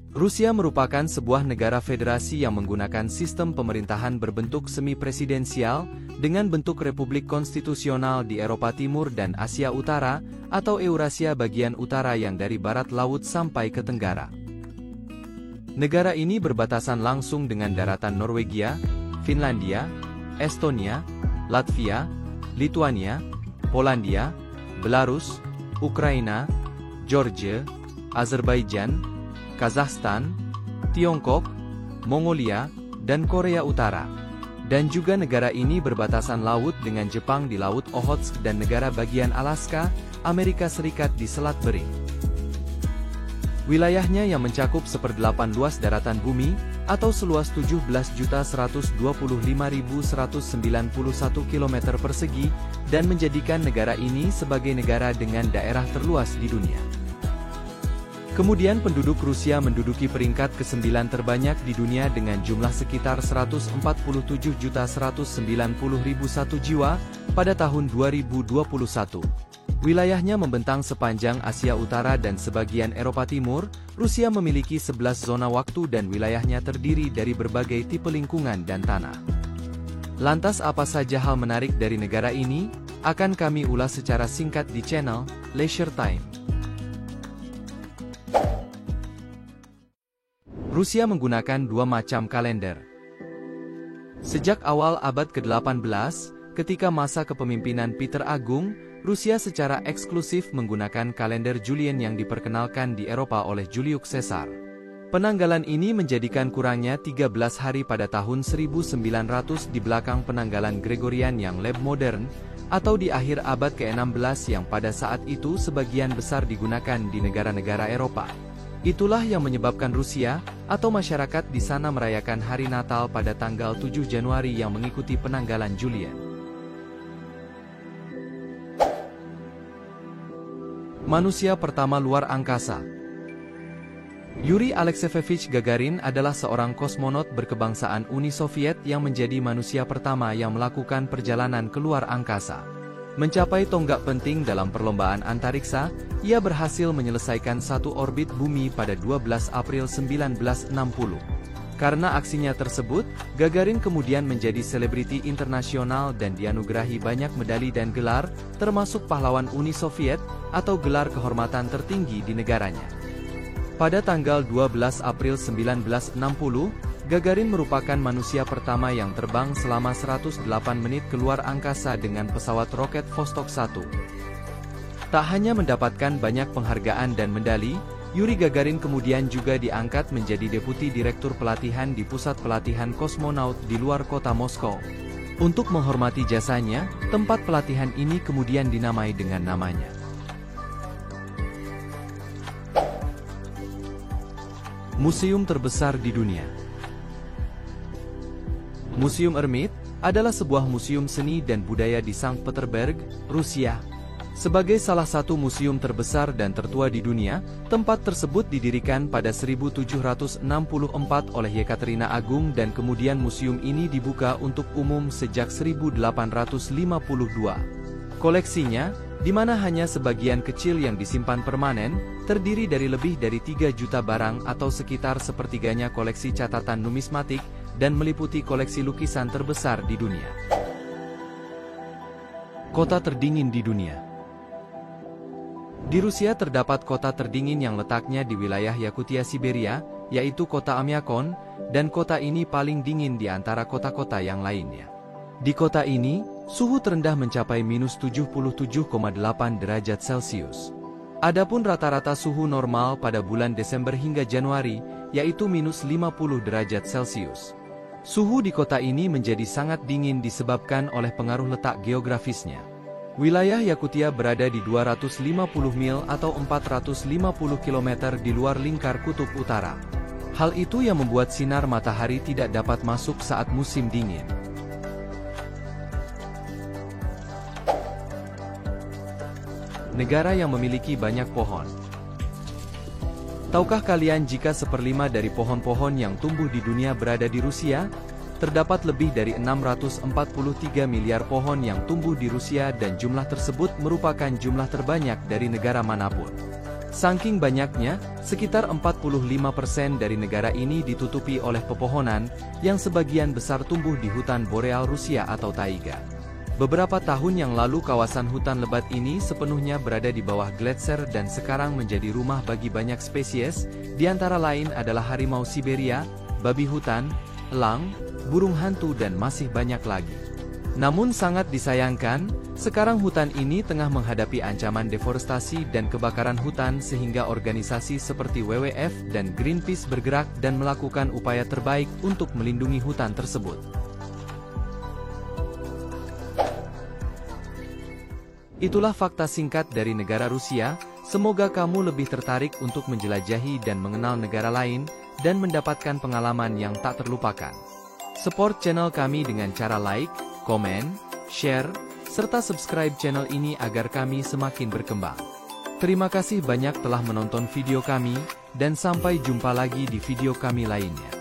Rusia merupakan sebuah negara federasi yang menggunakan sistem pemerintahan berbentuk semi-presidensial, dengan bentuk republik konstitusional di Eropa Timur dan Asia Utara, atau Eurasia bagian utara yang dari barat laut sampai ke tenggara. Negara ini berbatasan langsung dengan daratan Norwegia, Finlandia, Estonia, Latvia, Lituania, Polandia, Belarus, Ukraina, Georgia, Azerbaijan, Kazakhstan, Tiongkok, Mongolia, dan Korea Utara. Dan juga negara ini berbatasan laut dengan Jepang di Laut Okhotsk dan negara bagian Alaska, Amerika Serikat di Selat Bering. Wilayahnya yang mencakup 1/8 luas daratan bumi, atau seluas 17.125.191 km persegi, dan menjadikan negara ini sebagai negara dengan daerah terluas di dunia. Kemudian penduduk Rusia menduduki peringkat ke-9 terbanyak di dunia dengan jumlah sekitar 147.190.001 jiwa pada tahun 2021. Wilayahnya membentang sepanjang Asia Utara dan sebagian Eropa Timur. Rusia memiliki 11 zona waktu dan wilayahnya terdiri dari berbagai tipe lingkungan dan tanah. Lantas apa saja hal menarik dari negara ini? Akan kami ulas secara singkat di channel Leisure Time. Rusia menggunakan dua macam kalender. Sejak awal abad ke-18, ketika masa kepemimpinan Peter Agung, Rusia secara eksklusif menggunakan kalender Julian yang diperkenalkan di Eropa oleh Julius Caesar. Penanggalan ini menjadikan kurangnya 13 hari pada tahun 1900 di belakang penanggalan Gregorian yang lebih modern, atau di akhir abad ke-16 yang pada saat itu sebagian besar digunakan di negara-negara Eropa. Itulah yang menyebabkan Rusia, atau masyarakat di sana merayakan hari Natal pada tanggal 7 Januari yang mengikuti penanggalan Julian. Manusia pertama luar angkasa. Yuri Alexeyevich Gagarin adalah seorang kosmonot berkebangsaan Uni Soviet yang menjadi manusia pertama yang melakukan perjalanan ke luar angkasa. Mencapai tonggak penting dalam perlombaan antariksa, ia berhasil menyelesaikan satu orbit bumi pada 12 April 1960. Karena aksinya tersebut, Gagarin kemudian menjadi selebriti internasional dan dianugerahi banyak medali dan gelar, termasuk pahlawan Uni Soviet, atau gelar kehormatan tertinggi di negaranya. Pada tanggal 12 April 1960, Gagarin merupakan manusia pertama yang terbang selama 108 menit keluar angkasa dengan pesawat roket Vostok 1. Tak hanya mendapatkan banyak penghargaan dan medali, Yuri Gagarin kemudian juga diangkat menjadi Deputi Direktur Pelatihan di Pusat Pelatihan Kosmonaut di luar kota Moskow. Untuk menghormati jasanya, tempat pelatihan ini kemudian dinamai dengan namanya. Museum terbesar di dunia. Museum Hermitage adalah sebuah museum seni dan budaya di Sankt Petersburg, Rusia. Sebagai salah satu museum terbesar dan tertua di dunia, tempat tersebut didirikan pada 1764 oleh Yekaterina Agung dan kemudian museum ini dibuka untuk umum sejak 1852. Koleksinya, di mana hanya sebagian kecil yang disimpan permanen, terdiri dari lebih dari 3 juta barang atau sekitar sepertiganya koleksi catatan numismatik, dan meliputi koleksi lukisan terbesar di dunia. Kota terdingin di dunia. Di Rusia terdapat kota terdingin yang letaknya di wilayah Yakutia Siberia, yaitu kota Oymyakon, dan kota ini paling dingin di antara kota-kota yang lainnya. Di kota ini, suhu terendah mencapai minus 77,8 derajat Celcius. Adapun rata-rata suhu normal pada bulan Desember hingga Januari, yaitu minus 50 derajat Celcius. Suhu di kota ini menjadi sangat dingin disebabkan oleh pengaruh letak geografisnya. Wilayah Yakutia berada di 250 mil atau 450 km di luar lingkar kutub utara. Hal itu yang membuat sinar matahari tidak dapat masuk saat musim dingin. Negara yang memiliki banyak pohon. Tahukah kalian jika 1/5 dari pohon-pohon yang tumbuh di dunia berada di Rusia? Terdapat lebih dari 643 miliar pohon yang tumbuh di Rusia dan jumlah tersebut merupakan jumlah terbanyak dari negara manapun. Saking banyaknya, sekitar 45% dari negara ini ditutupi oleh pepohonan, yang sebagian besar tumbuh di hutan boreal Rusia atau taiga. Beberapa tahun yang lalu kawasan hutan lebat ini sepenuhnya berada di bawah gletser dan sekarang menjadi rumah bagi banyak spesies, di antara lain adalah harimau Siberia, babi hutan, elang, burung hantu dan masih banyak lagi. Namun sangat disayangkan, sekarang hutan ini tengah menghadapi ancaman deforestasi dan kebakaran hutan sehingga organisasi seperti WWF dan Greenpeace bergerak dan melakukan upaya terbaik untuk melindungi hutan tersebut. Itulah fakta singkat dari negara Rusia, semoga kamu lebih tertarik untuk menjelajahi dan mengenal negara lain, dan mendapatkan pengalaman yang tak terlupakan. Support channel kami dengan cara like, komen, share, serta subscribe channel ini agar kami semakin berkembang. Terima kasih banyak telah menonton video kami, dan sampai jumpa lagi di video kami lainnya.